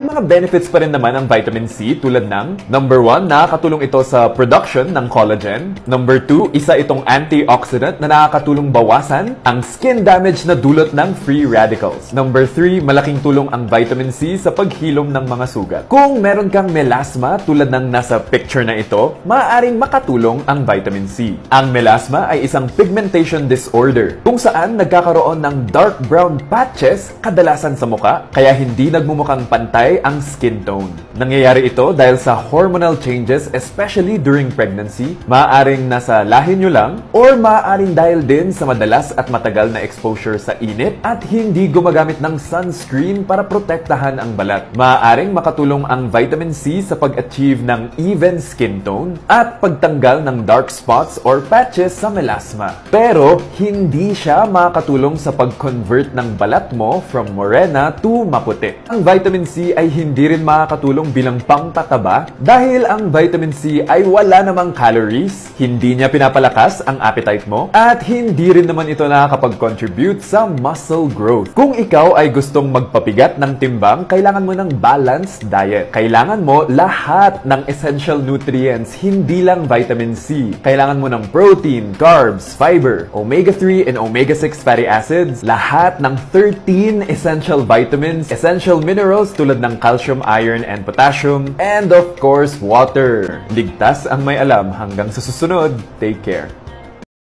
mga benefits pa rin naman ang vitamin C tulad ng number 1, nakakatulong ito sa production ng collagen. Number 2, isa itong antioxidant na nakakatulong bawasan ang skin damage na dulot ng free radicals. Number 3, malaking tulong ang vitamin C sa paghilom ng mga sugat. Kung meron kang melasma tulad ng nasa picture na ito, maaaring makatulong ang vitamin C. Ang melasma ay isang pigmentation disorder kung saan nagkakaroon ng dark brown patches kadalasan sa muka kaya hindi nagmumukhang pantay ang skin tone. Nangyayari ito dahil sa hormonal changes especially during pregnancy, maaaring nasa lahi nyo lang or maaaring dahil din sa madalas at matagal na exposure sa init at hindi gumagamit ng sunscreen para protektahan ang balat. Maaaring makatulong ang vitamin C sa pag-achieve ng even skin tone at pagtanggal ng dark spots or patches sa melasma. Pero hindi siya makakatulong sa pag-convert ng balat mo from morena to maputi. Ang vitamin C ay hindi rin makakatulong bilang pangtataba dahil ang vitamin C ay wala namang calories, hindi niya pinapalakas ang appetite mo, at hindi rin naman ito nakakapag-contribute sa muscle growth. Kung ikaw ay gustong magpapigat ng timbang, kailangan mo ng balanced diet. Kailangan mo lahat ng essential nutrients, hindi lang vitamin C. Kailangan mo ng protein, carbs, fiber, omega-3 and omega-6 fatty acids, lahat ng 13 essential vitamins, essential minerals tulad ng calcium, iron, and potassium, and of course, water. Ligtas ang may alam. Hanggang sa susunod, take care.